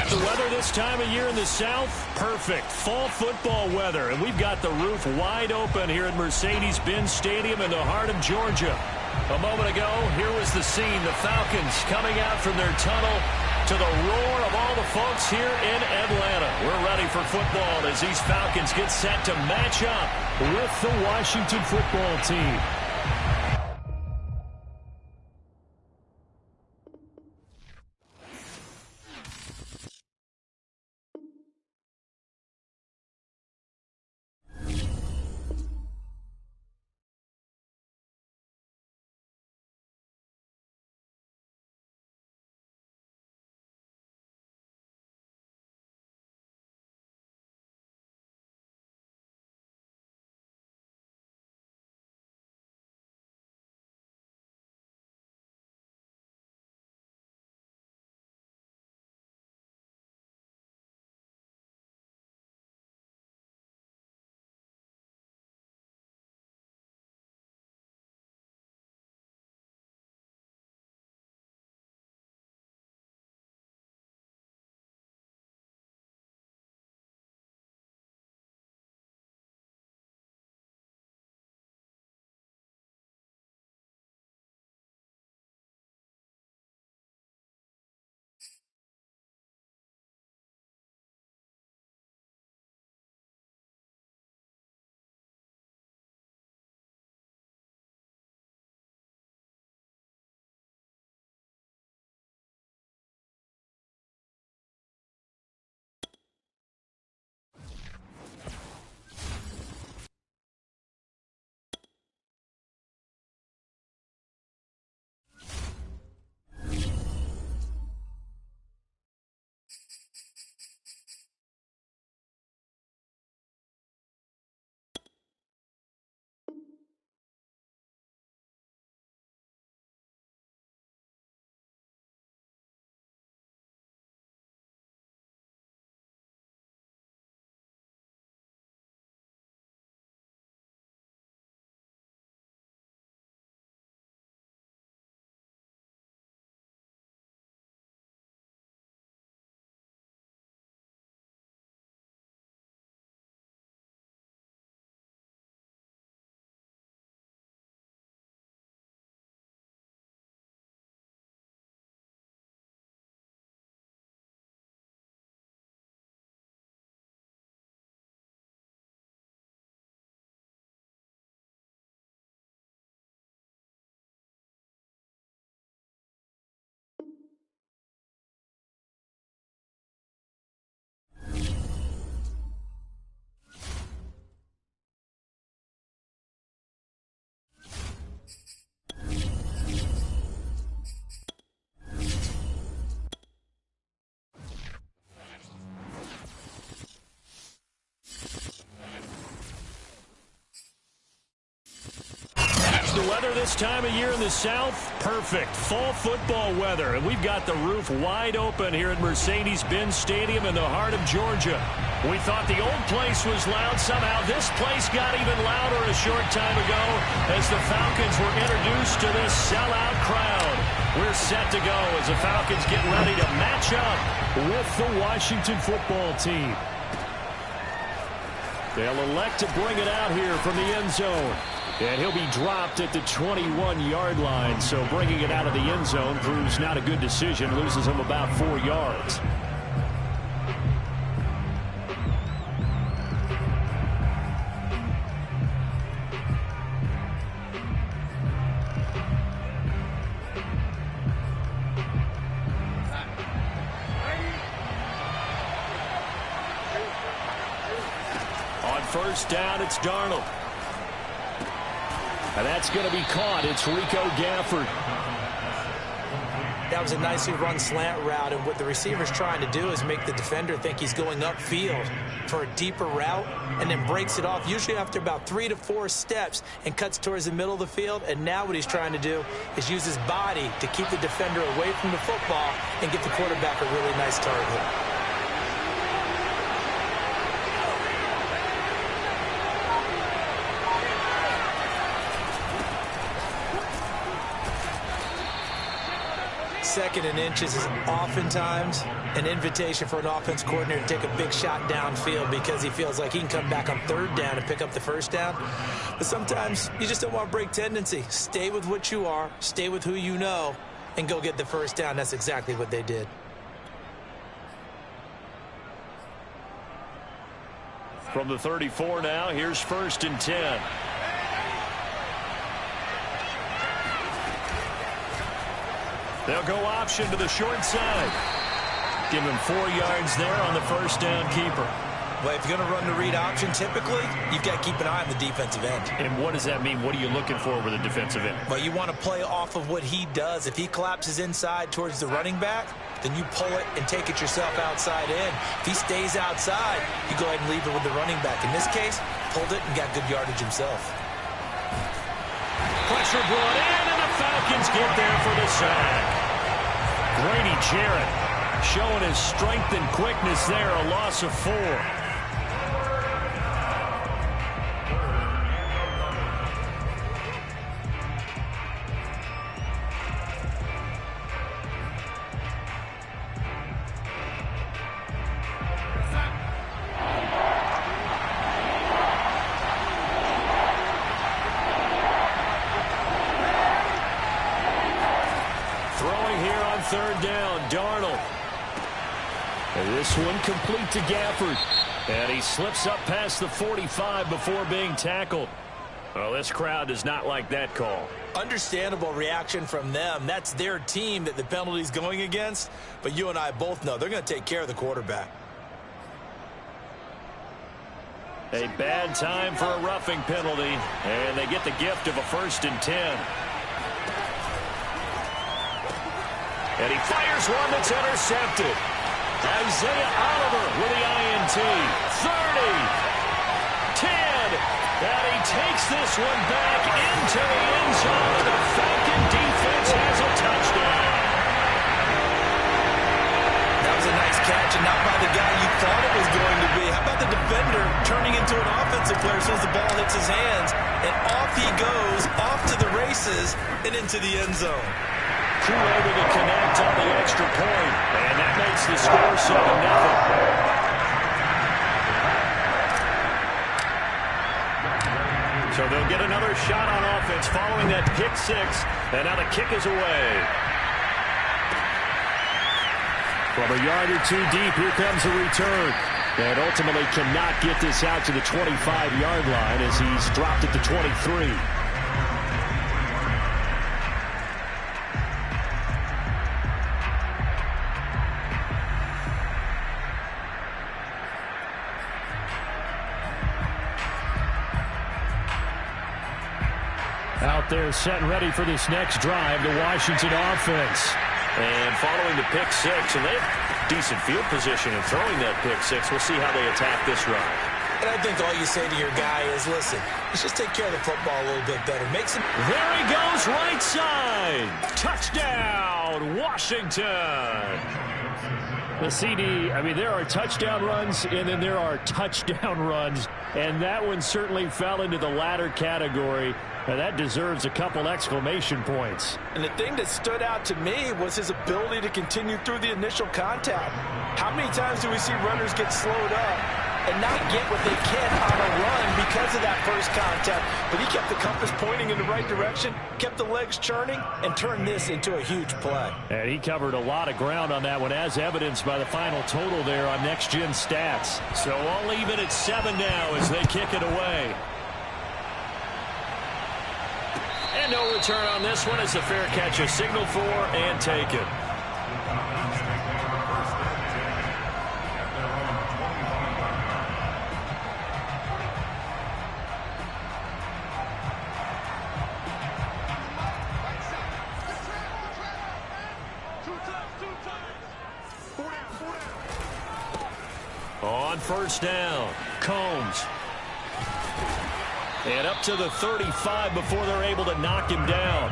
The weather this time of year in the South, perfect. Fall football weather, and we've got the roof wide open here at Mercedes-Benz Stadium in the heart of Georgia. A moment ago, here was the scene. The Falcons coming out from their tunnel to the roar of all the folks here in Atlanta. We're ready for football as these Falcons get set to match up with the Washington football team. Weather this time of year in the South, perfect. Fall football weather, and we've got the roof wide open here at Mercedes-Benz Stadium in the heart of Georgia. We thought the old place was loud. Somehow this place got even louder a short time ago as the Falcons were introduced to this sellout crowd. We're set to go as the Falcons get ready to match up with the Washington football team. They'll elect to bring it out here from the end zone. And he'll be dropped at the 21-yard line. So bringing it out of the end zone proves not a good decision. Loses him about 4 yards. On first down, it's Darnold. And that's going to be caught. It's Rico Gafford. That was a nicely run slant route, and what the receiver's trying to do is make the defender think he's going upfield for a deeper route and then breaks it off, usually after about 3 to 4 steps, and cuts towards the middle of the field. And now what he's trying to do is use his body to keep the defender away from the football and get the quarterback a really nice target. Second and inches is oftentimes an invitation for an offense coordinator to take a big shot downfield because he feels like he can come back on third down and pick up the first down. But sometimes you just don't want to break tendency. Stay with what you are, stay with who you know, and go get the first down. That's exactly what they did. From the 34 now, here's first and 10. They'll go option to the short side. Give him 4 yards there on the first down keeper. Well, if you're going to run the read option, typically, you've got to keep an eye on the defensive end. And what does that mean? What are you looking for with a defensive end? Well, you want to play off of what he does. If he collapses inside towards the running back, then you pull it and take it yourself outside in. If he stays outside, you go ahead and leave it with the running back. In this case, pulled it and got good yardage himself. Pressure brought in, and the Falcons get there for the sack. Grady Jarrett showing his strength and quickness there, a loss of 4. Third down, Darnold. And this one complete to Gafford. And he slips up past the 45 before being tackled. Well, this crowd does not like that call. Understandable reaction from them. That's their team that the penalty's going against. But you and I both know they're going to take care of the quarterback. A bad time for a roughing penalty. And they get the gift of a first and 10. And he fires one that's intercepted. Isaiah Oliver with the INT. 30. 10. And he takes this one back into the end zone. And the Falcon defense has a touchdown. That was a nice catch, and not by the guy you thought it was going to be. How about the defender turning into an offensive player as soon as the ball hits his hands? And off he goes, off to the races, and into the end zone. Crew able to connect on the extra point, and that makes the score 7-0. So they'll get another shot on offense following that pick 6, and now the kick is away. From a yard or 2 deep, here comes a return. And ultimately cannot get this out to the 25-yard line as he's dropped at the 23. Out there set and ready for this next drive, the Washington offense. And following the pick 6, and they have decent field position in throwing that pick 6. We'll see how they attack this run. And I think all you say to your guy is, listen, let's just take care of the football a little bit better. Make some... There he goes, right side. Touchdown, Washington. The CD, I mean, there are touchdown runs, and then there are touchdown runs. And that one certainly fell into the latter category. And that deserves a couple exclamation points. And the thing that stood out to me was his ability to continue through the initial contact. How many times do we see runners get slowed up and not get what they can on a run because of that first contact? But he kept the compass pointing in the right direction, kept the legs churning, and turned this into a huge play. And he covered a lot of ground on that one, as evidenced by the final total there on Next Gen Stats. So all even at 7 now as they kick it away. And no return on this one as the fair catch is signaled for and taken. On first down, Combs. And up to the 35 before they're able to knock him down.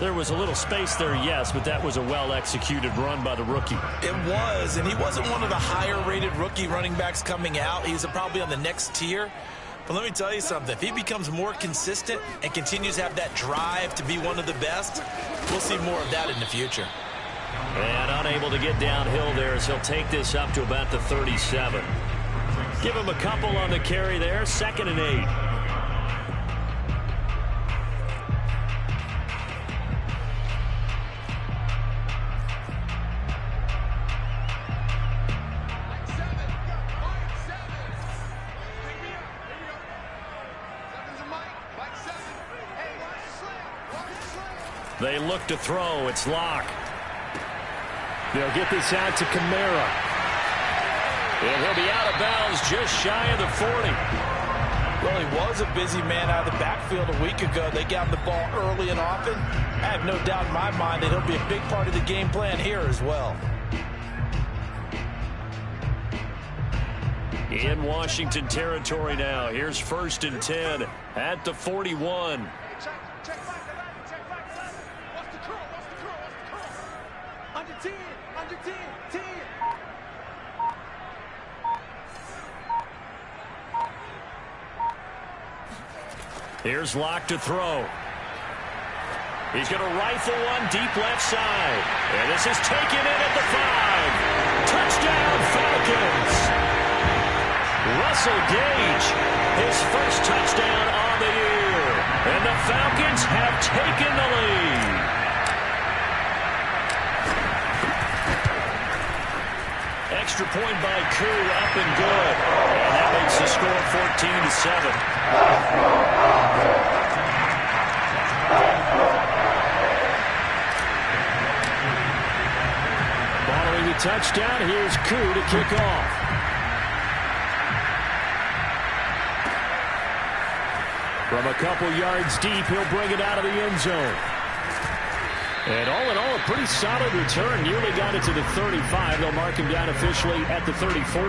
There was a little space there, yes, but that was a well-executed run by the rookie. It was, and he wasn't one of the higher-rated rookie running backs coming out. He's probably on the next tier. But let me tell you something. If he becomes more consistent and continues to have that drive to be one of the best, we'll see more of that in the future. And unable to get downhill there as he'll take this up to about the 37. Give him a couple on the carry there. 2nd and 8. They look to throw. It's Locke. They'll get this out to Kamara. And he'll be out of bounds just shy of the 40. Well, he was a busy man out of the backfield a week ago. They got him the ball early and often. I have no doubt in my mind that he'll be a big part of the game plan here as well. In Washington territory now. Here's 1st and 10 at the 41. Here's Locke to throw. He's going to rifle one deep left side. And this is taken in at the 5. Touchdown, Falcons. Russell Gage, his first touchdown on the year. And the Falcons have taken the lead. Extra point by Koo, up and good. And that makes the score 14-7. Following the touchdown, here's Koo to kick off. From a couple yards deep, he'll bring it out of the end zone. And all in all, a pretty solid return. Nearly got it to the 35. They'll mark him down officially at the 34.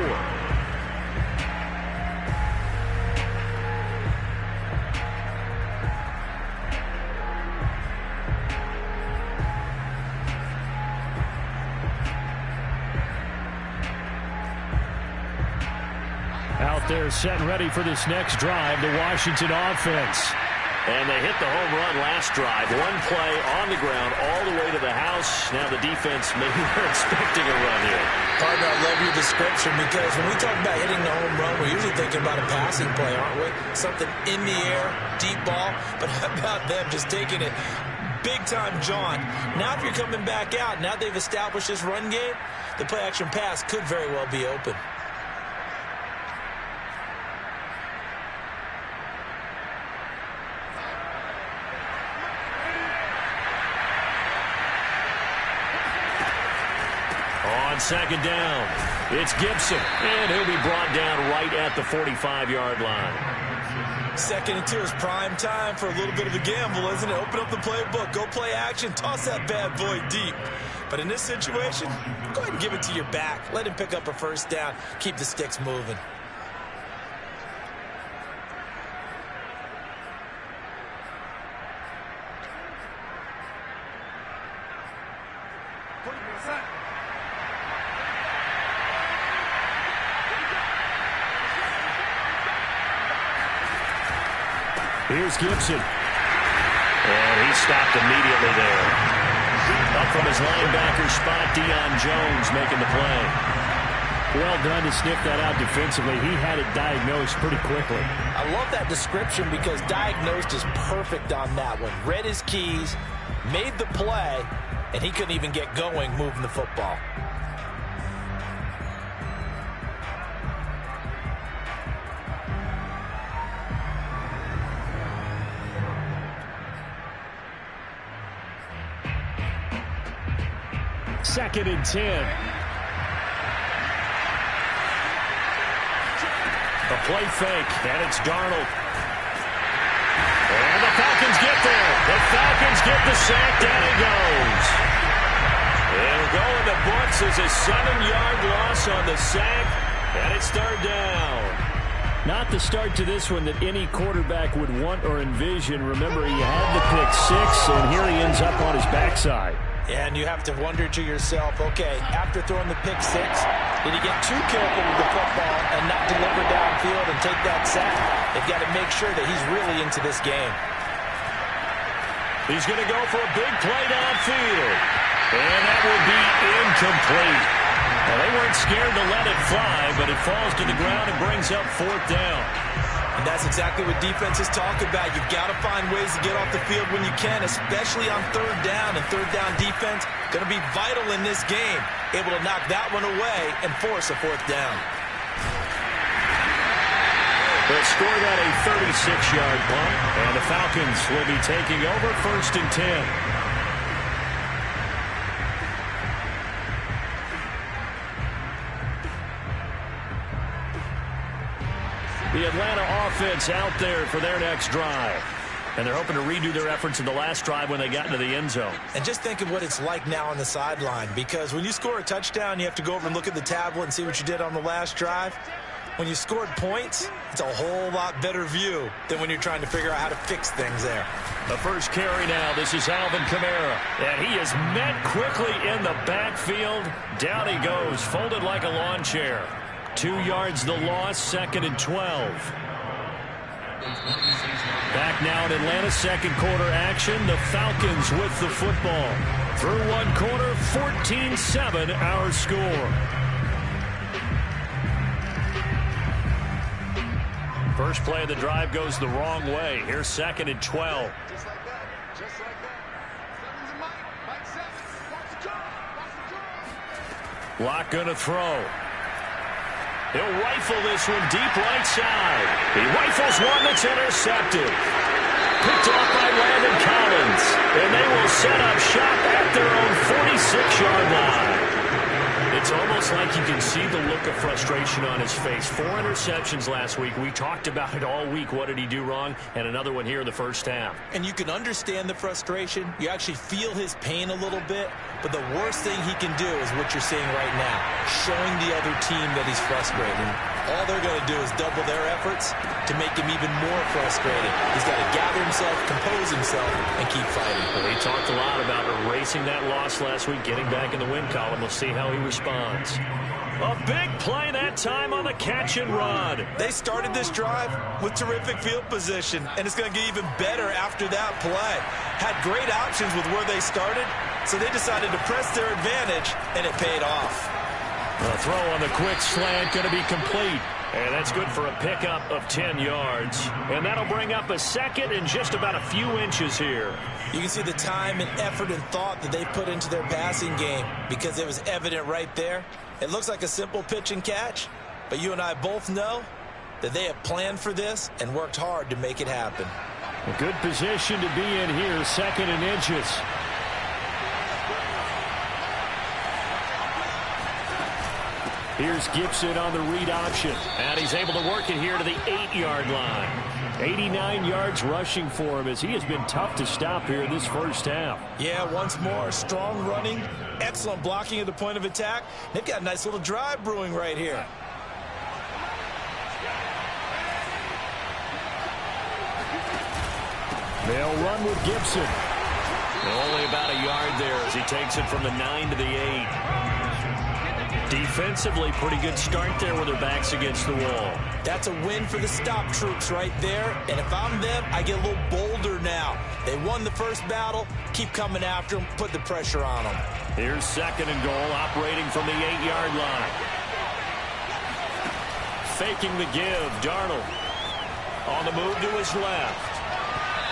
Out there set and ready for this next drive, the Washington offense. And they hit the home run last drive. One play on the ground all the way to the house. Now the defense, maybe they're expecting a run here. Partner, I love your description because when we talk about hitting the home run, we're usually thinking about a passing play, aren't we? Something in the air, deep ball. But how about them just taking it big-time jaunt? Now if you're coming back out, now they've established this run game, the play-action pass could very well be open. On 2nd down, it's Gibson, and he'll be brought down right at the 45-yard line. 2nd and 2 is prime time for a little bit of a gamble, isn't it? Open up the playbook, go play action, toss that bad boy deep. But in this situation, go ahead and give it to your back. Let him pick up a first down, keep the sticks moving. Here's Gibson. And he stopped immediately there. Up from his linebacker spot, Deion Jones making the play. Well done to sniff that out defensively. He had it diagnosed pretty quickly. I love that description because diagnosed is perfect on that one. Read his keys, made the play, and he couldn't even get going moving the football. Second and 10. A play fake, and it's Darnold. And the Falcons get there. The Falcons get the sack. Down he goes. It'll go in the books as a 7-yard loss on the sack, and it's third down. Not the start to this one that any quarterback would want or envision. Remember, he had the pick six, and here he ends up on his backside. And you have to wonder to yourself, okay, after throwing the pick six, did he get too careful with the football and not deliver downfield and take that sack? They've got to make sure that he's really into this game. He's going to go for a big play downfield. And that will be incomplete. Now, they weren't scared to let it fly, but it falls to the ground and brings up fourth down. And that's exactly what defenses talk about. You've got to find ways to get off the field when you can, especially on third down. And third down defense going to be vital in this game. Able to knock that one away and force a fourth down. They'll score that a 36-yard punt, and the Falcons will be taking over first and 10. The Atlanta offense out there for their next drive. And they're hoping to redo their efforts in the last drive when they got into the end zone. And just think of what it's like now on the sideline, because when you score a touchdown, you have to go over and look at the tablet and see what you did on the last drive. When you scored points, it's a whole lot better view than when you're trying to figure out how to fix things there. The first carry now. This is Alvin Kamara. And he is met quickly in the backfield. Down he goes, folded like a lawn chair. 2 yards the loss, second and 12. Back now in Atlanta, second quarter action. The Falcons with the football. Through one quarter, 14-7 our score. First play of the drive goes the wrong way. Here's second and 12. Lock gonna throw. He'll rifle this one deep right side. He rifles one that's intercepted. Picked off by Landon Collins. And they will set up shop at their own 46-yard line. It's almost like you can see the look of frustration on his face. 4 interceptions last week. We talked about it all week. What did he do wrong? And another one here in the first half. And you can understand the frustration. You actually feel his pain a little bit. But the worst thing he can do is what you're seeing right now, showing the other team that he's frustrated. All they're going to do is double their efforts to make him even more frustrated. He's got to gather himself, compose himself, and keep fighting. Well, he talked a lot about erasing that loss last week, getting back in the win column. We'll see how he responds. A big play that time on the catch and run. They started this drive with terrific field position, and it's going to get even better after that play. Had great options with where they started, so they decided to press their advantage, and it paid off. A throw on the quick slant going to be complete. And that's good for a pickup of 10 yards. And that'll bring up a second and just about a few inches here. You can see the time and effort and thought that they put into their passing game because it was evident right there. It looks like a simple pitch and catch, but you and I both know that they have planned for this and worked hard to make it happen. A good position to be in here, second and inches. Here's Gibson on the read option. And he's able to work it here to the 8-yard line. 89 yards rushing for him as he has been tough to stop here in this first half. Yeah, once more, strong running, excellent blocking at the point of attack. They've got a nice little drive brewing right here. They'll run with Gibson. Only about a yard there as he takes it from the 9 to the 8. Defensively, pretty good start there with their backs against the wall. That's a win for the stop troops right there. And if I'm them, I get a little bolder now. They won the first battle. Keep coming after them. Put the pressure on them. Here's 2nd and goal, operating from the 8-yard line. Faking the give. Darnold on the move to his left.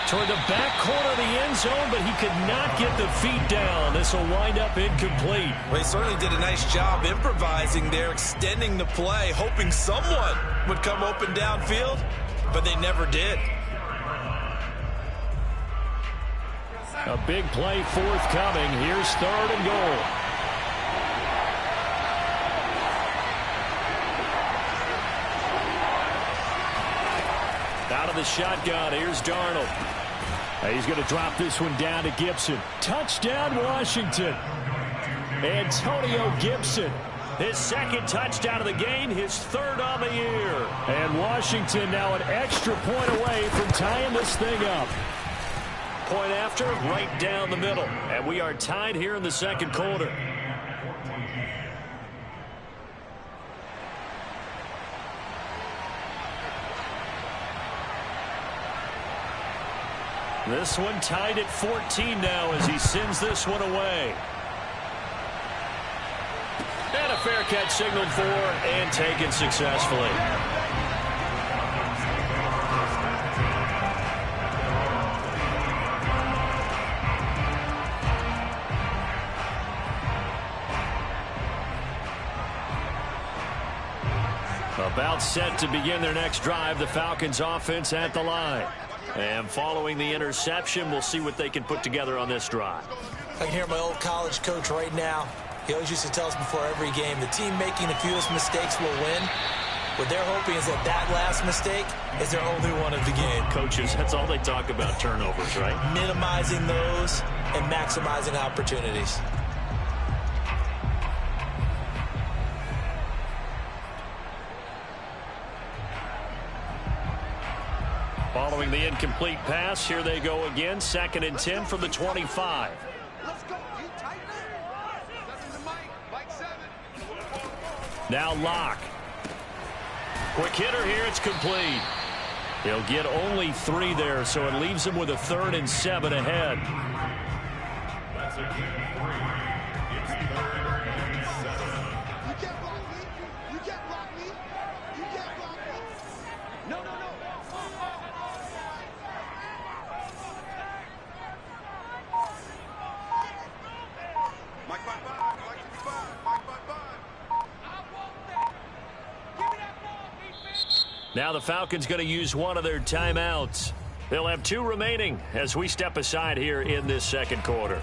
Toward the back corner of the end zone, but he could not get the feet down. This will wind up incomplete. Well, they certainly did a nice job improvising there, extending the play, hoping someone would come open downfield, but they never did. A big play forthcoming. Here's 3rd and goal. Out of the shotgun, here's Darnold. He's going to drop this one down to Gibson. Touchdown, Washington. Antonio Gibson. His 2nd touchdown of the game, his 3rd on the year. And Washington now an extra point away from tying this thing up. Point after, right down the middle. And we are tied here in the 2nd quarter. This one tied at 14 now as he sends this one away. And a fair catch signaled for and taken successfully. About set to begin their next drive, the Falcons offense at the line. And following the interception, we'll see what they can put together on this drive. I can hear my old college coach right now. He always used to tell us before every game, the team making the fewest mistakes will win. What they're hoping is that that last mistake is their only one of the game. Coaches, that's all they talk about, turnovers, right? Minimizing those and maximizing opportunities. Following the incomplete pass, here they go again. 2nd and 10 from the 25. Now Locke. Quick hitter here, it's complete. He'll get only 3 there, so it leaves him with a 3rd and 7 ahead. Now the Falcons going to use one of their timeouts. They'll have 2 remaining as we step aside here in this 2nd quarter.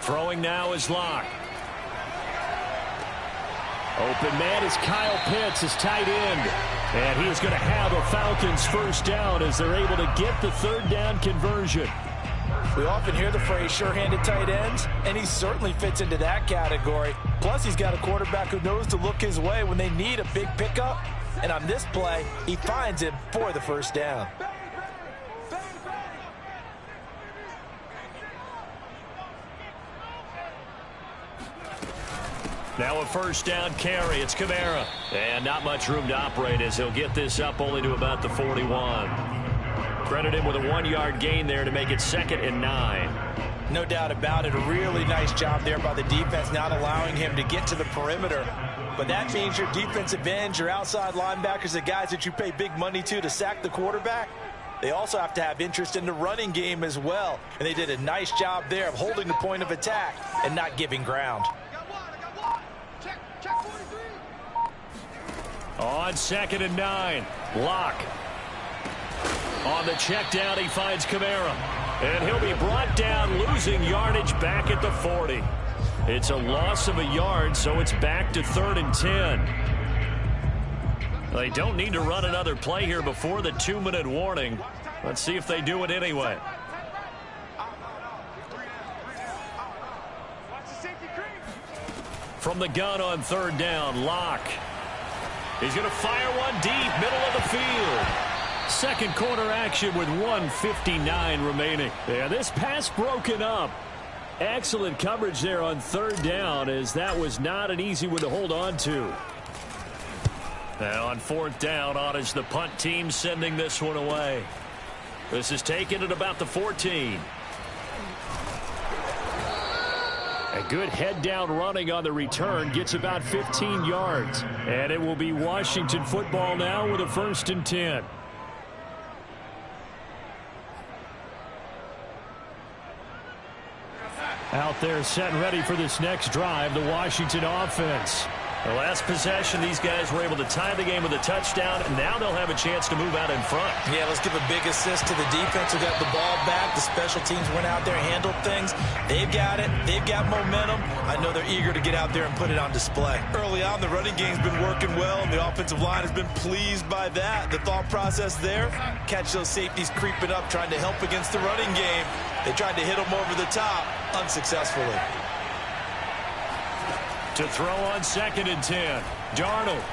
Throwing now is Locke. Open man is Kyle Pitts, his tight end. And he is going to have a Falcons 1st down as they're able to get the 3rd down conversion. We often hear the phrase sure-handed tight ends, and he certainly fits into that category. Plus, he's got a quarterback who knows to look his way when they need a big pickup. And on this play, he finds him for the 1st down. Now a 1st down carry. It's Kamara. And not much room to operate as he'll get this up only to about the 41. Credit him with a 1-yard gain there to make it 2nd and 9. No doubt about it. A really nice job there by the defense, not allowing him to get to the perimeter. But that means your defensive ends, your outside linebackers, the guys that you pay big money to sack the quarterback, they also have to have interest in the running game as well. And they did a nice job there of holding the point of attack and not giving ground. On 2nd and 9, Locke. On the check down, he finds Kamara. And he'll be brought down, losing yardage back at the 40. It's a loss of a yard, so it's back to 3rd and 10. They don't need to run another play here before the 2-minute warning. Let's see if they do it anyway. From the gun on 3rd down, Locke. He's going to fire one deep, middle of the field. Second quarter action with 1:59 remaining. Yeah, this pass broken up. Excellent coverage there on 3rd down, as that was not an easy one to hold on to. Now on 4th down, on is the punt team sending this one away. This is taken at about the 14. A good head-down running on the return gets about 15 yards. And it will be Washington football now with a 1st and 10. Out there set and ready for this next drive, the Washington offense. The last possession, these guys were able to tie the game with a touchdown, and now they'll have a chance to move out in front. Yeah, let's give a big assist to the defense who got the ball back. The special teams went out there, handled things. They've got it. They've got momentum. I know they're eager to get out there and put it on display. Early on, the running game's been working well, and the offensive line has been pleased by that. The thought process there, catch those safeties creeping up, trying to help against the running game. They tried to hit them over the top, unsuccessfully. To throw on 2nd and 10, Darnold.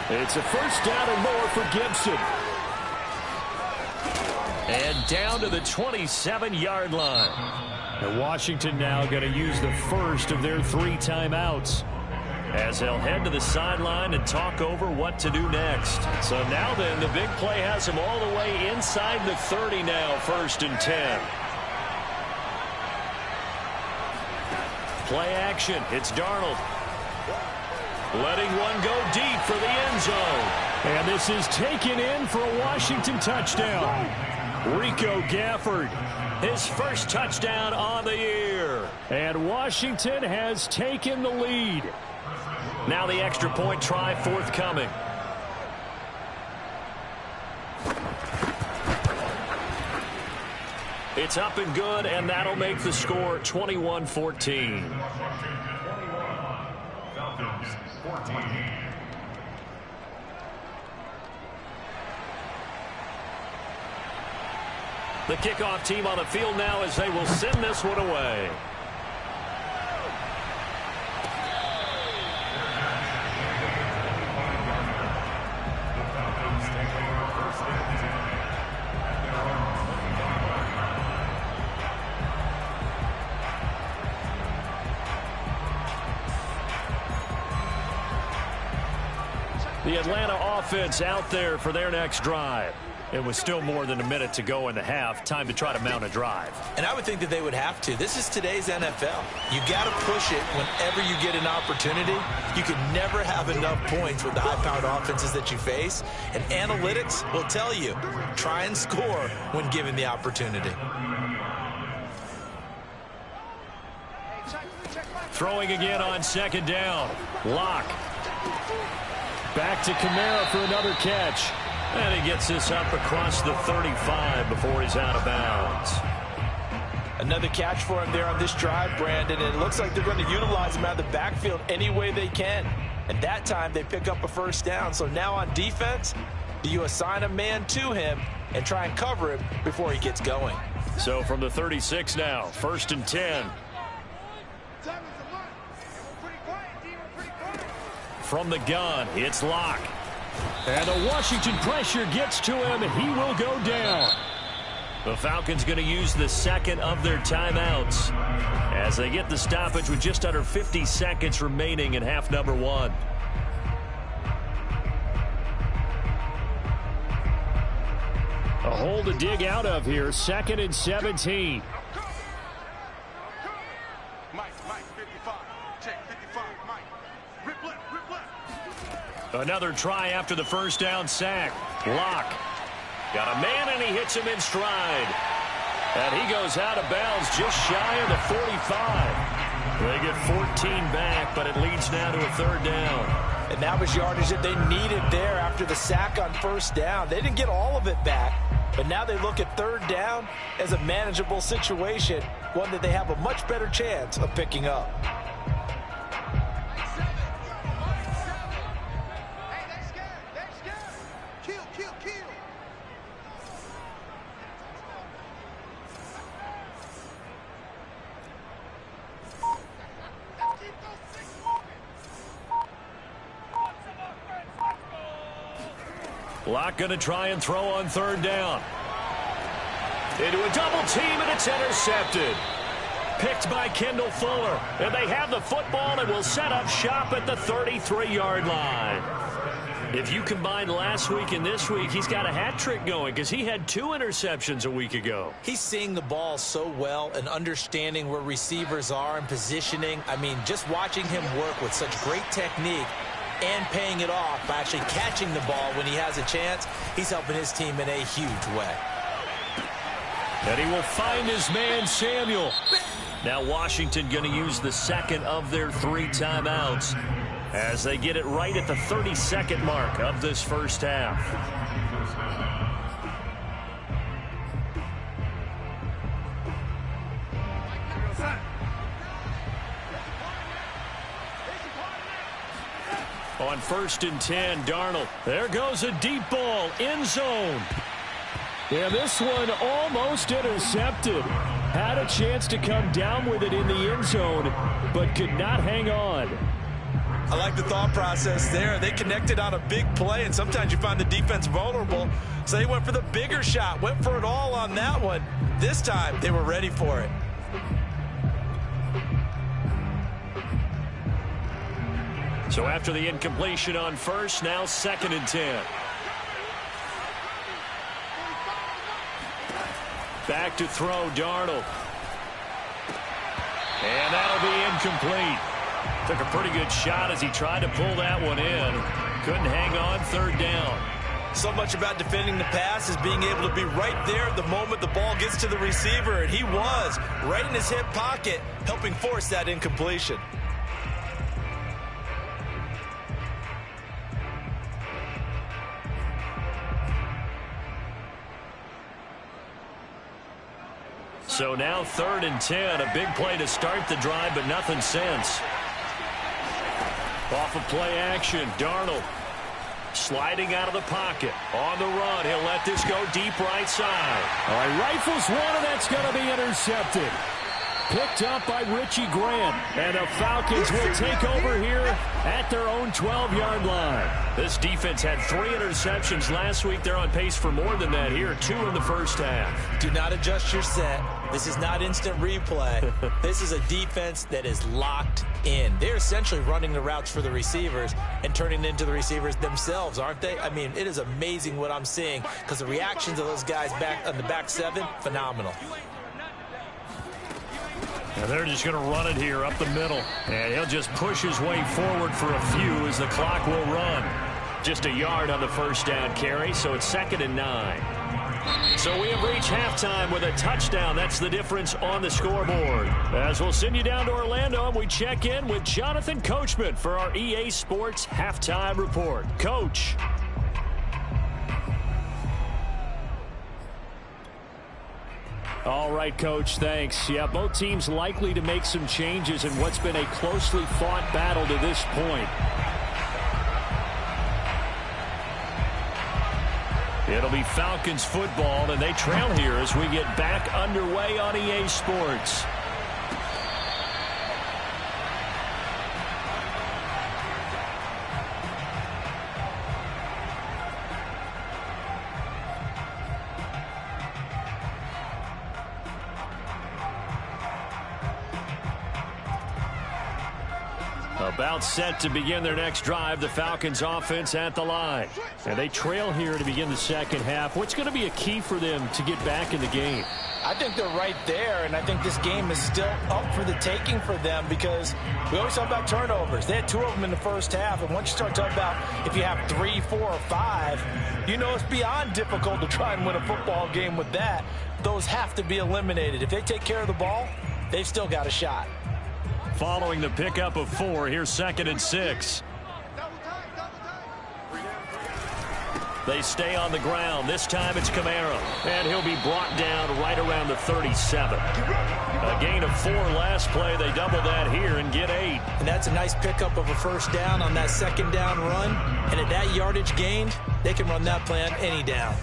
It's a 1st down and more for Gibson. And down to the 27-yard line. And Washington now going to use the first of their 3 timeouts, as they'll head to the sideline and talk over what to do next. So now then, the big play has them all the way inside the 30 now, 1st and 10. Play action. It's Darnold. Letting one go deep for the end zone. And this is taken in for a Washington touchdown. Rico Gafford, his first touchdown on the year. And Washington has taken the lead. Now the extra point try forthcoming. It's up and good, and that'll make the score 21-14. The kickoff team on the field now as they will send this one away. The Atlanta offense out there for their next drive. It was still more than a minute to go in the half. Time to try to mount a drive. And I would think that they would have to. This is today's NFL. You got to push it whenever you get an opportunity. You can never have enough points with the high-powered offenses that you face. And analytics will tell you, try and score when given the opportunity. Throwing again on 2nd down. Locke. Back to Kamara for another catch. And he gets this up across the 35 before he's out of bounds. Another catch for him there on this drive, Brandon. And it looks like they're going to utilize him out of the backfield any way they can. And that time they pick up a 1st down. So now on defense, do you assign a man to him and try and cover him before he gets going? So from the 36 now, 1st and 10. From the gun, it's Locke. And the Washington pressure gets to him, and he will go down. The Falcons going to use the 2nd of their timeouts as they get the stoppage with just under 50 seconds remaining in half number 1. A hole to dig out of here, 2nd and 17. Another try after the 1st down sack. Locke got a man, and he hits him in stride. And he goes out of bounds just shy of the 45. They get 14 back, but it leads now to a third down. And that was yardage that they needed there after the sack on first down. They didn't get all of it back, but now they look at third down as a manageable situation, one that they have a much better chance of picking up. Locke going to try and throw on third down. Into a double team, and it's intercepted. Picked by Kendall Fuller. And they have the football and will set up shop at the 33-yard line. If you combine last week and this week, he's got a hat trick going because he had 2 interceptions a week ago. He's seeing the ball so well and understanding where receivers are and positioning. I mean, just watching him work with such great technique and paying it off by actually catching the ball when he has a chance, he's helping his team in a huge way. And he will find his man, Samuel. Now Washington going to use the second of their 3 timeouts as they get it right at the 32nd mark of this first half. On 1st and 10, Darnold. There goes a deep ball, end zone. Yeah, this one almost intercepted. Had a chance to come down with it in the end zone, but could not hang on. I like the thought process there. They connected on a big play, and sometimes you find the defense vulnerable. So they went for the bigger shot, went for it all on that one. This time, they were ready for it. So after the incompletion on first, now 2nd and 10. Back to throw, Darnold. And that'll be incomplete. Took a pretty good shot as he tried to pull that one in. Couldn't hang on, 3rd down. So much about defending the pass is being able to be right there the moment the ball gets to the receiver. And he was right in his hip pocket, helping force that incompletion. So now 3rd and 10, a big play to start the drive, but nothing since. Off of play action, Darnold sliding out of the pocket. On the run, he'll let this go deep right side. All right, rifles one, and that's going to be intercepted. Picked up by Richie Grant, and the Falcons will take over here at their own 12-yard line. This defense had 3 interceptions last week. They're on pace for more than that here, 2 in the first half. Do not adjust your set. This is not instant replay. This is a defense that is locked in. They're essentially running the routes for the receivers and turning it into the receivers themselves, aren't they? I mean, it is amazing what I'm seeing because the reactions of those guys back on the back 7, phenomenal. And they're just going to run it here up the middle. And he'll just push his way forward for a few as the clock will run. Just a yard on the first down carry, so it's 2nd and 9. So we have reached halftime with a touchdown. That's the difference on the scoreboard. As we'll send you down to Orlando, and we check in with Jonathan Coachman for our EA Sports Halftime Report. Coach. All right, Coach, thanks. Yeah, both teams likely to make some changes in what's been a closely fought battle to this point. It'll be Falcons football, and they trail here as we get back underway on EA Sports. About set to begin their next drive, the Falcons offense at the line. And they trail here to begin the second half. What's going to be a key for them to get back in the game? I think they're right there, and I think this game is still up for the taking for them because we always talk about turnovers. They had 2 of them in the first half, and once you start talking about if you have 3, 4, or 5, you know it's beyond difficult to try and win a football game with that. Those have to be eliminated. If they take care of the ball, they've still got a shot. Following the pickup of 4, here's 2nd and 6. They stay on the ground. This time it's Kamara. And he'll be brought down right around the 37. A gain of 4 last play. They double that here and get 8. And that's a nice pickup of a first down on that 2nd down run. And at that yardage gained, they can run that play on any down.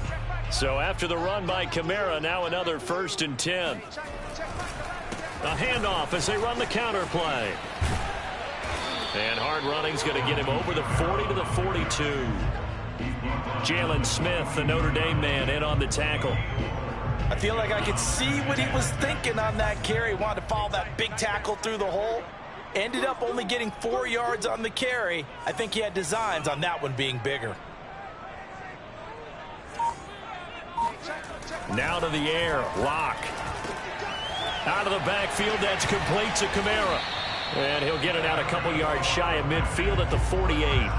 So after the run by Kamara, now another 1st and 10. A handoff as they run the counter play. And hard running's going to get him over the 40 to the 42. Jalen Smith, the Notre Dame man, in on the tackle. I feel like I could see what he was thinking on that carry. Wanted to follow that big tackle through the hole. Ended up only getting 4 yards on the carry. I think he had designs on that one being bigger. Now to the air. Lock. Out of the backfield. That's complete to Kamara. And he'll get it out a couple yards shy of midfield at the 48.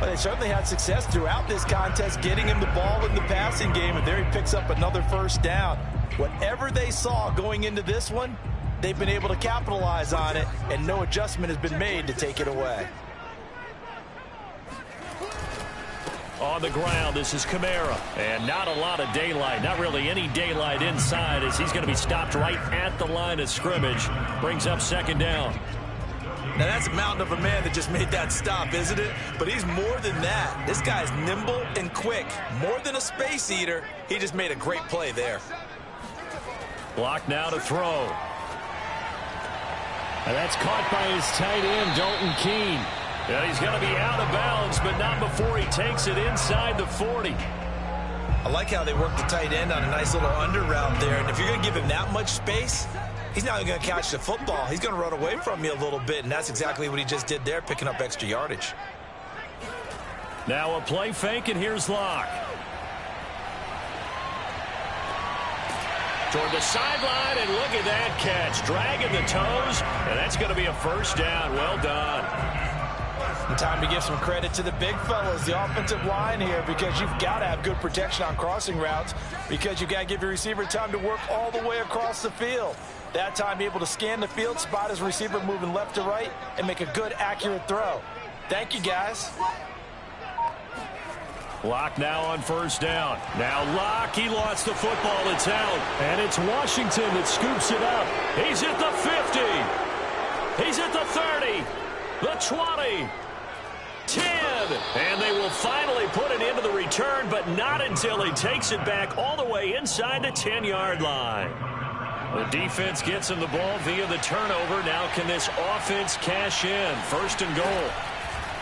Well, they certainly had success throughout this contest getting him the ball in the passing game, and there he picks up another 1st down. Whatever they saw going into this one, they've been able to capitalize on it, and no adjustment has been made to take it away. On the ground, this is Kamara. And not a lot of daylight, not really any daylight inside, as he's going to be stopped right at the line of scrimmage. Brings up 2nd down. Now, that's a mountain of a man that just made that stop, isn't it? But he's more than that. This guy's nimble and quick. More than a space eater, he just made a great play there. Block now to throw. And that's caught by his tight end, Dalton Keene. And he's going to be out of bounds, but not before he takes it inside the 40. I like how they work the tight end on a nice little under route there. And if you're going to give him that much space, he's not going to catch the football. He's going to run away from you a little bit, and that's exactly what he just did there, picking up extra yardage. Now a play fake, and here's Locke. Toward the sideline, and look at that catch. Dragging the toes, and that's going to be a 1st down. Well done. And time to give some credit to the big fellas, the offensive line here, because you've got to have good protection on crossing routes, because you've got to give your receiver time to work all the way across the field. That time, able to scan the field, spot his receiver moving left to right, and make a good, accurate throw. Thank you, guys. Locke now on 1st down. Now Locke, he lost the football. It's out. And it's Washington that scoops it up. He's at the 50. He's at the 30. The 20. 10. And they will finally put it into the return, but not until he takes it back all the way inside the 10-yard line. The defense gets him the ball via the turnover. Now can this offense cash in? 1st and goal.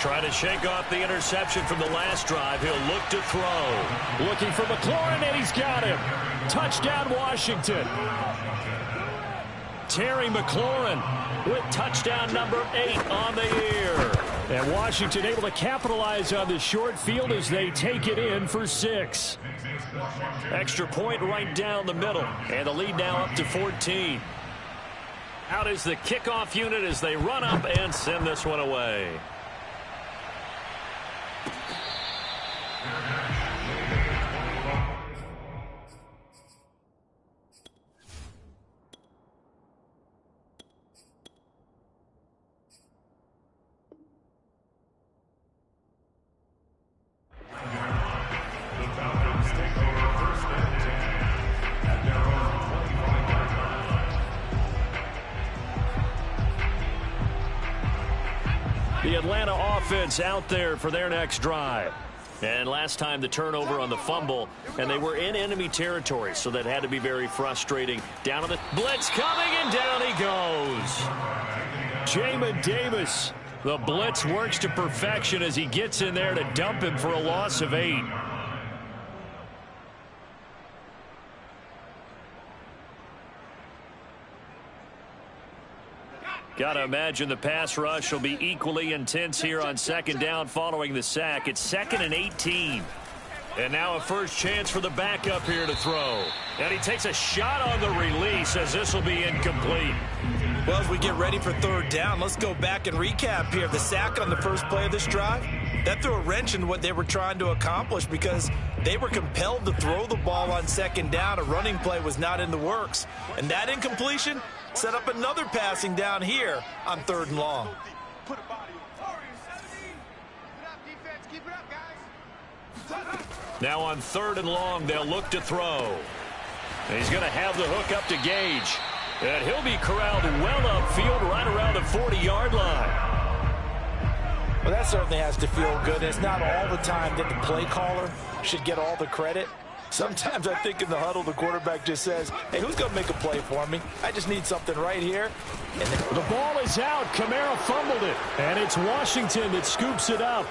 Trying to shake off the interception from the last drive. He'll look to throw. Looking for McLaurin, and he's got him. Touchdown, Washington. Terry McLaurin with touchdown number 8 on the year. And Washington able to capitalize on the short field as they take it in for 6. Extra point right down the middle. And the lead now up to 14. Out is the kickoff unit as they run up and send this one away. The Atlanta offense out there for their next drive. And last time the turnover on the fumble, and they were in enemy territory, so that had to be very frustrating. Down on the blitz coming, and down he goes. Jamin Davis. The blitz works to perfection as he gets in there to dump him for a loss of 8. Got to imagine the pass rush will be equally intense here on 2nd down following the sack. It's 2nd and 18. And now a first chance for the backup here to throw. And he takes a shot on the release as this will be incomplete. Well, as we get ready for third down, let's go back and recap here. The sack on the first play of this drive, that threw a wrench in what they were trying to accomplish because they were compelled to throw the ball on second down. A running play was not in the works. And that incompletion set up another passing down here on third and long. Now on third and long, they'll look to throw. And he's going to have the hook up to Gage. And he'll be corralled well upfield right around the 40-yard line. Well, that certainly has to feel good. It's not all the time that the play caller should get all the credit. Sometimes I think in the huddle, the quarterback just says, hey, who's going to make a play for me? I just need something right here. And the ball is out. Kamara fumbled it. And it's Washington that scoops it up.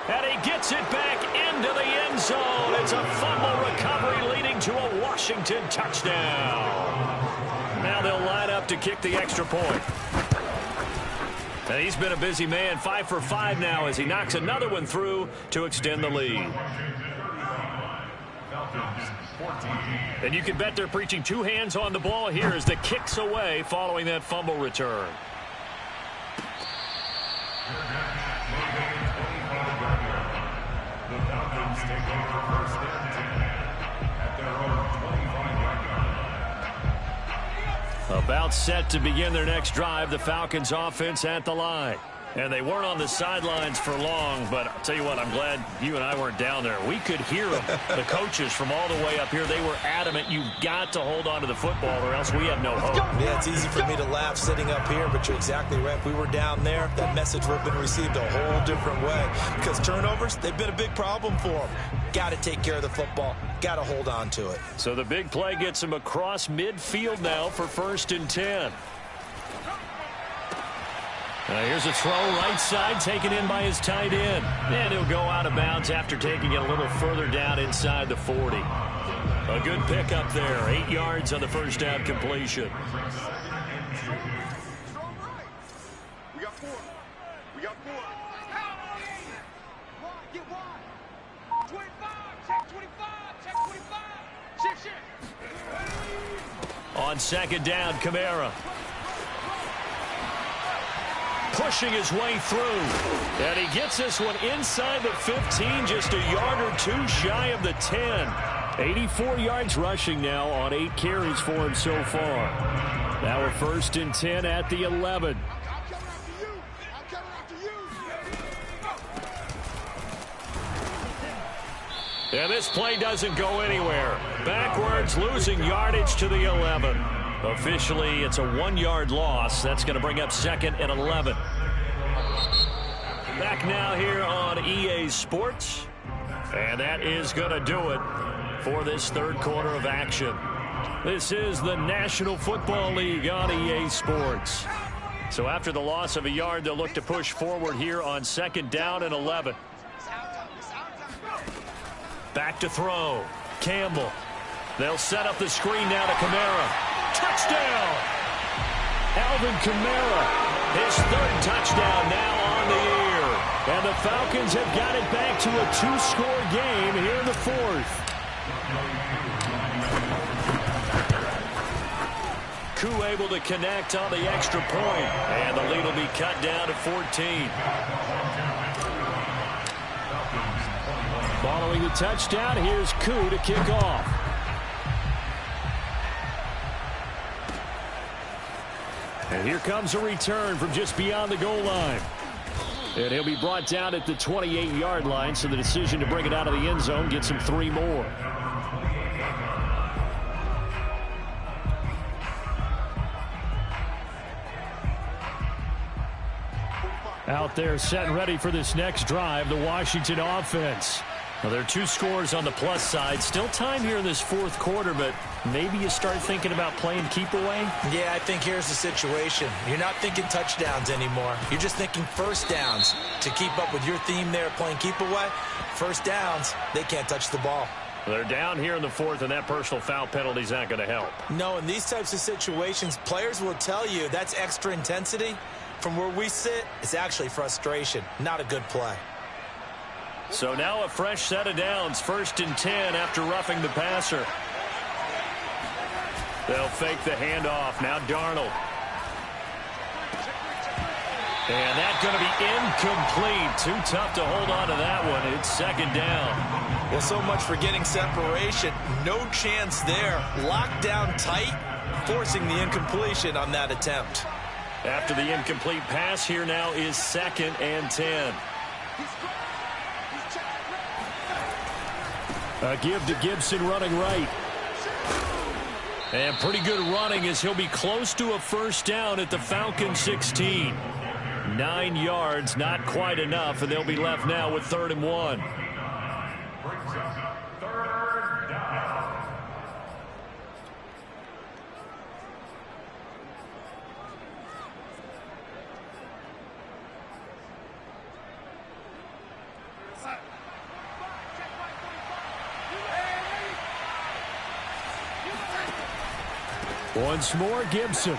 And he gets it back into the end zone. It's a fumble recovery leading to a Washington touchdown. Now they'll line up to kick the extra point. And he's been a busy man, 5 for 5 now as he knocks another one through to extend the lead. And you can bet they're preaching two hands on the ball here as the kick's away following that fumble return. About set to begin their next drive, the Falcons offense at the line. And they weren't on the sidelines for long, but I'll tell you what, I'm glad you and I weren't down there. We could hear them, the coaches from all the way up here. They were adamant, you've got to hold on to the football or else we have no hope. Yeah, it's easy for me to laugh sitting up here, but you're exactly right. If we were down there, that message would have been received a whole different way. Because turnovers, they've been a big problem for them. Got to take care of the football. Got to hold on to it. So the big play gets him across midfield now for 1st and 10. Here's a throw right side taken in by his tight end. And he'll go out of bounds after taking it a little further down inside the 40. A good pick up there. 8 yards on the first down completion. We got 4. We got 4. Get wide. 25. Check 25. Check 25. Check. On second down, Kamara. Pushing his way through. And he gets this one inside the 15, just a yard or two shy of the 10. 84 yards rushing now on 8 carries for him so far. Now we're 1st and 10 at the 11. And this play doesn't go anywhere. Backwards, losing yardage to the 11. Officially, it's a 1-yard loss. That's going to bring up 2nd and 11. Back now here on EA Sports. And that is going to do it for this third quarter of action. This is the National Football League on EA Sports. So after the loss of a yard, they'll look to push forward here on 2nd down and 11. Back to throw. Campbell. They'll set up the screen now to Kamara. Touchdown! Alvin Kamara, his 3rd touchdown now on the year. And the Falcons have got it back to a 2-score game here in the 4th. Koo able to connect on the extra point. And the lead will be cut down to 14. Following the touchdown, here's Koo to kick off. And here comes a return from just beyond the goal line. And he'll be brought down at the 28-yard line, so the decision to bring it out of the end zone gets him 3 more. Out there set and ready for this next drive, the Washington offense. Well, there are 2 scores on the plus side. Still time here in this 4th quarter, but maybe you start thinking about playing keep away? Yeah, I think here's the situation. You're not thinking touchdowns anymore. You're just thinking first downs. To keep up with your theme there, playing keep away, first downs, they can't touch the ball. They're down here in the 4th, and that personal foul penalty is not going to help. No, in these types of situations, players will tell you that's extra intensity. From where we sit, it's actually frustration. Not a good play. So now a fresh set of downs, 1st and 10 after roughing the passer. They'll fake the handoff. Now Darnold. And that's going to be incomplete. Too tough to hold on to that one. It's second down. Well, so much for getting separation. No chance there. Locked down tight, forcing the incompletion on that attempt. After the incomplete pass, here now is 2nd and 10. A give to Gibson running right. And pretty good running as he'll be close to a first down at the Falcons 16. 9 yards, not quite enough, and they'll be left now with 3rd and 1. Once more, Gibson.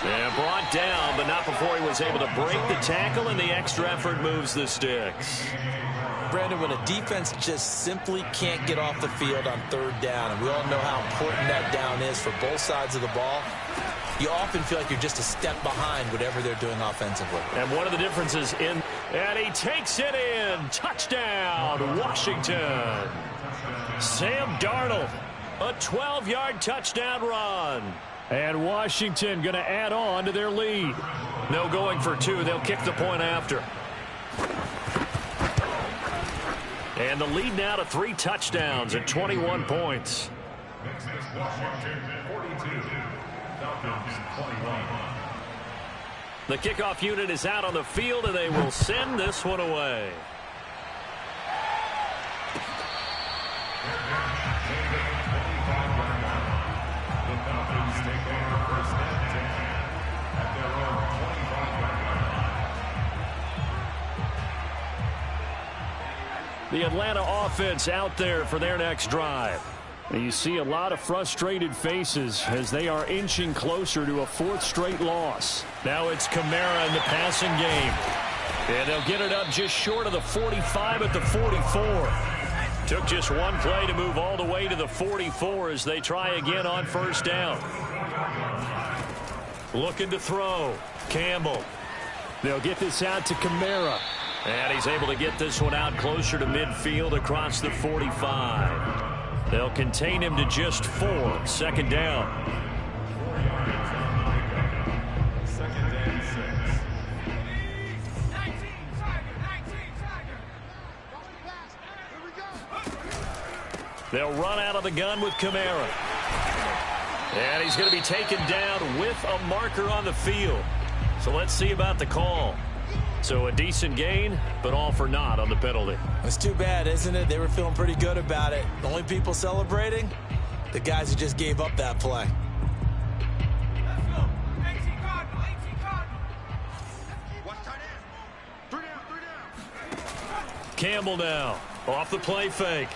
And brought down, but not before he was able to break the tackle, and the extra effort moves the sticks. Brandon, when a defense just simply can't get off the field on 3rd down, and we all know how important that down is for both sides of the ball, you often feel like you're just a step behind whatever they're doing offensively. And one of the differences in, and he takes it in. Touchdown, Washington. Sam Darnold, a 12-yard touchdown run. And Washington going to add on to their lead. No going for 2. They'll kick the point after. And the lead now to 3 touchdowns at 21 points. Next is Washington 42, Falcons 21. The kickoff unit is out on the field, and they will send this one away. The Atlanta offense out there for their next drive. And you see a lot of frustrated faces as they are inching closer to a 4th straight loss. Now it's Kamara in the passing game. And they'll get it up just short of the 45 at the 44. Took just one play to move all the way to the 44 as they try again on 1st down. Looking to throw. Campbell. They'll get this out to Kamara. And he's able to get this one out closer to midfield across the 45. They'll contain him to just 4. 2nd down. 2nd and 6. They'll run out of the gun with Kamara. And he's going to be taken down with a marker on the field. So let's see about the call. So a decent gain, but all for naught on the penalty. It's too bad, isn't it? They were feeling pretty good about it. The only people celebrating, the guys who just gave up that play. Let's go. 18 Cardinal, 18 Cardinal. Watch tight end. 3 down. Campbell now, off the play fake.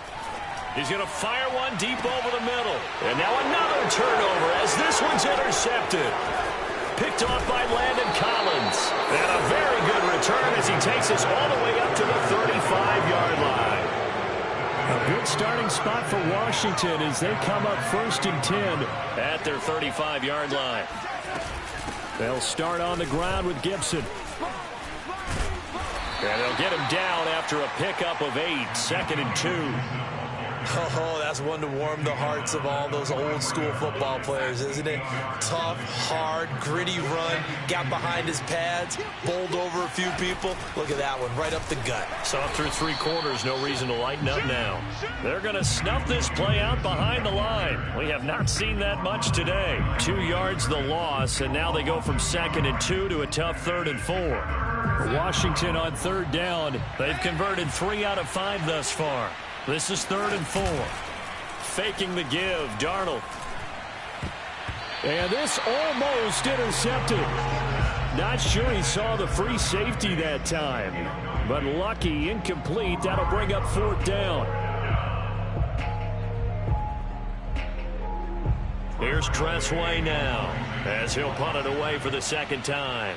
He's going to fire one deep over the middle. And now another turnover as this one's intercepted. Picked off by Landon Collins. And a very good return as he takes us all the way up to the 35-yard line. A good starting spot for Washington as they come up 1st and 10 at their 35-yard line. They'll start on the ground with Gibson. And they'll get him down after a pickup of 8, 2nd and 2. Oh, that's one to warm the hearts of all those old school football players, isn't it? Tough, hard, gritty run, got behind his pads, bowled over a few people. Look at that one, right up the gut. Saw through 3 quarters, no reason to lighten up now. They're going to snuff this play out behind the line. We have not seen that much today. 2 yards the loss, and now they go from 2nd and 2 to a tough 3rd and 4. Washington on 3rd down. They've converted 3 out of 5 thus far. This is 3rd and 4. Faking the give, Darnold. And this almost intercepted. Not sure he saw the free safety that time. But lucky, incomplete. That'll bring up 4th down. Here's Tressway now as he'll punt it away for the 2nd time.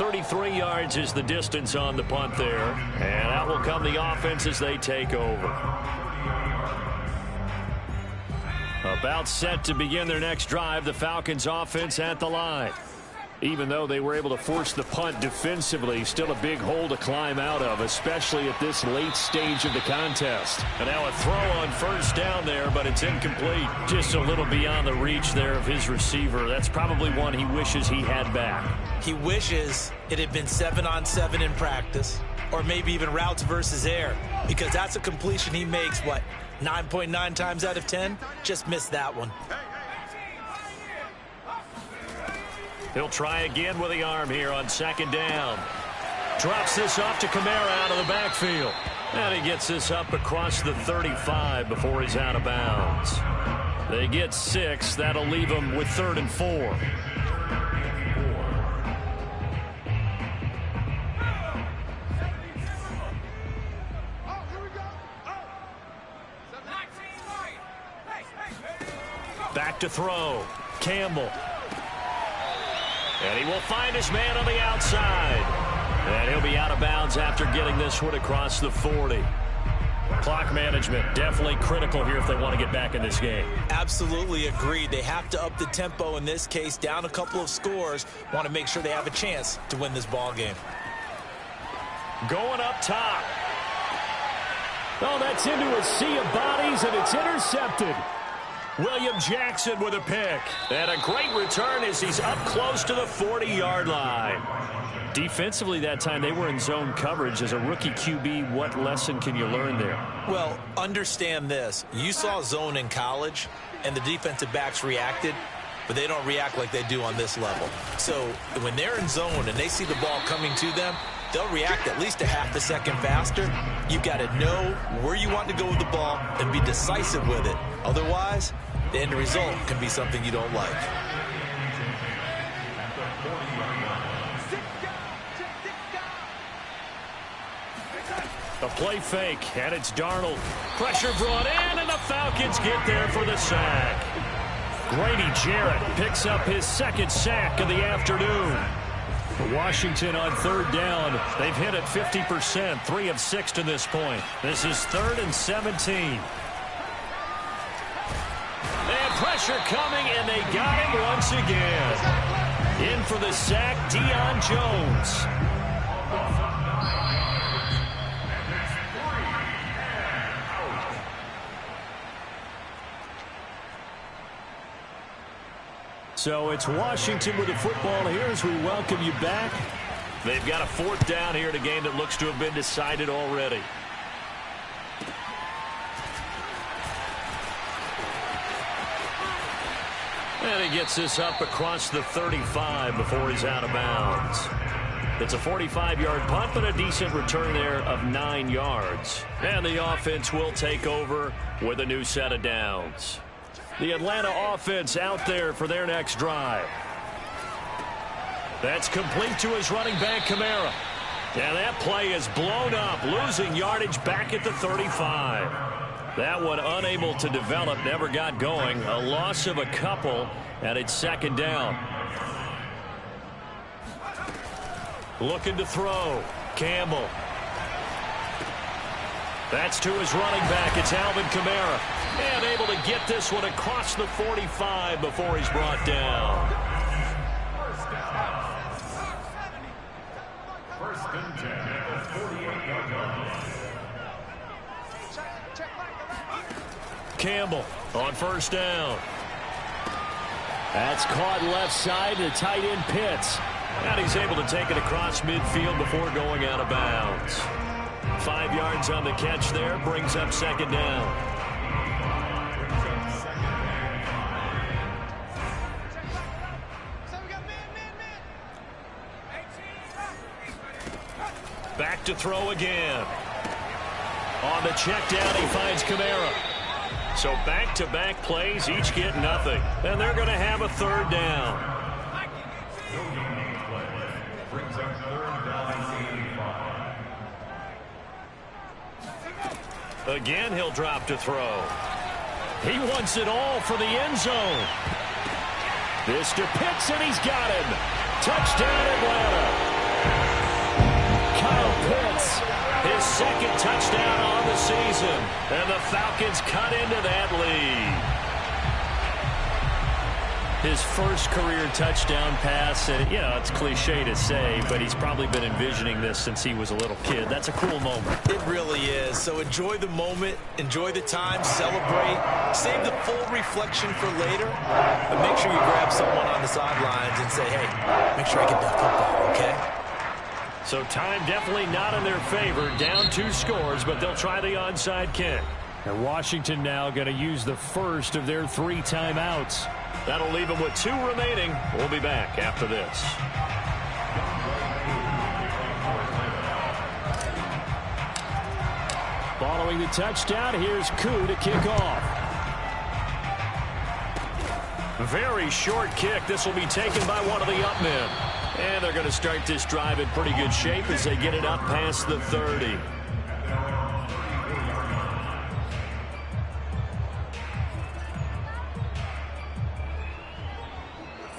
33 yards is the distance on the punt there. And out will come the offense as they take over. About set to begin their next drive, the Falcons offense at the line. Even though they were able to force the punt defensively, still a big hole to climb out of, especially at this late stage of the contest. And now a throw on first down there, but it's incomplete. Just a little beyond the reach there of his receiver. That's probably one he wishes he had back. He wishes it had been 7-on-7 in practice, or maybe even routes versus air, because that's a completion he makes, 9.9 times out of 10? Just missed that one. He'll try again with the arm here on second down. Drops this off to Kamara out of the backfield. And he gets this up across the 35 before he's out of bounds. They get 6. That'll leave them with 3rd and 4. Back to throw. Campbell. And he will find his man on the outside. And he'll be out of bounds after getting this one across the 40. Clock management definitely critical here if they want to get back in this game. Absolutely agreed. They have to up the tempo in this case, down a couple of scores. Want to make sure they have a chance to win this ball game. Going up top. Oh, that's into a sea of bodies, and it's intercepted. William Jackson with a pick. And a great return as he's up close to the 40-yard line. Defensively that time, they were in zone coverage. As a rookie QB, what lesson can you learn there? Well, understand this. You saw zone in college, and the defensive backs reacted, but they don't react like they do on this level. So when they're in zone and they see the ball coming to them, they'll react at least a half a second faster. You've got to know where you want to go with the ball and be decisive with it. Otherwise, the end result can be something you don't like. A play fake, and it's Darnold. Pressure brought in, and the Falcons get there for the sack. Grady Jarrett picks up his 2nd sack of the afternoon. Washington on 3rd down. They've hit it 50%, 3 of 6 to this point. This is 3rd and 17. And pressure coming, and they got him once again. In for the sack, Deion Jones. So it's Washington with the football here as we welcome you back. They've got a 4th down here in a game that looks to have been decided already. And he gets this up across the 35 before he's out of bounds. It's a 45-yard punt, but a decent return there of 9 yards. And the offense will take over with a new set of downs. The Atlanta offense out there for their next drive. That's complete to his running back, Kamara. And that play is blown up, losing yardage back at the 35. That one unable to develop, never got going. A loss of a couple, and it's 2nd down. Looking to throw. Campbell. That's to his running back. It's Alvin Kamara. And able to get this one across the 45 before he's brought down. First and 10 at the 48-yard line. Campbell on 1st down. That's caught left side to tight end Pitts. And he's able to take it across midfield before going out of bounds. 5 yards on the catch there, brings up 2nd down. Back to throw again. On the check down, he finds Kamara. So back-to-back plays, each get nothing. And they're going to have a 3rd down. Brings up 3rd down, 85. Again, he'll drop to throw. He wants it all for the end zone. This to Pitts, and he's got him. Touchdown, Atlanta. second touchdown on the season. And the Falcons cut into that lead. His first career touchdown pass, and you know, it's cliche to say, but he's probably been envisioning this since he was a little kid. That's a cool moment. It really is. So enjoy the moment, enjoy the time, celebrate, save the full reflection for later, but make sure you grab someone on the sidelines and say, hey, make sure I get that football, okay? So time definitely not in their favor. Down 2 scores, but they'll try the onside kick. And Washington now going to use the first of their 3 timeouts. That'll leave them with 2 remaining. We'll be back after this. Following the touchdown, here's Koo to kick off. Very short kick. This will be taken by one of the up men. And they're going to start this drive in pretty good shape as they get it up past the 30.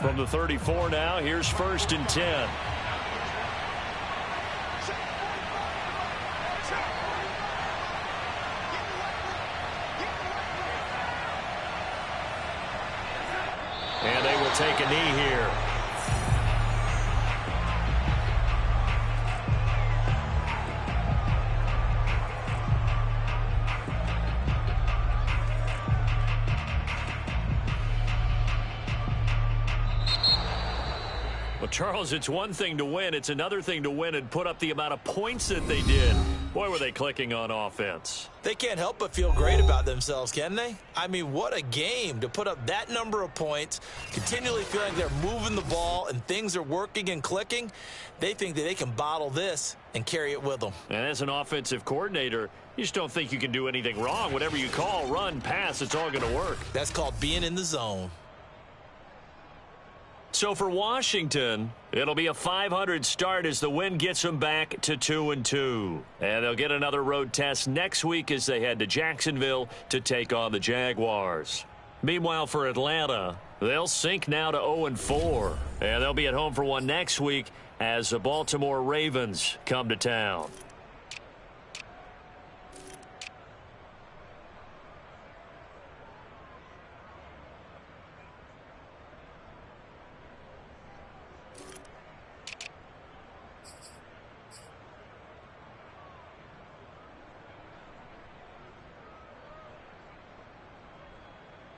From the 34 now, here's 1st and 10. And they will take a knee here. Well, Charles, it's one thing to win. It's another thing to win and put up the amount of points that they did. Boy, were they clicking on offense. They can't help but feel great about themselves, can they? I mean, what a game to put up that number of points, continually feeling they're moving the ball and things are working and clicking. They think that they can bottle this and carry it with them. And as an offensive coordinator, you just don't think you can do anything wrong. Whatever you call, run, pass, it's all going to work. That's called being in the zone. So for Washington, it'll be a 500 start as the win gets them back to 2-2. And they'll get another road test next week as they head to Jacksonville to take on the Jaguars. Meanwhile, for Atlanta, they'll sink now to 0-4. And they'll be at home for one next week as the Baltimore Ravens come to town.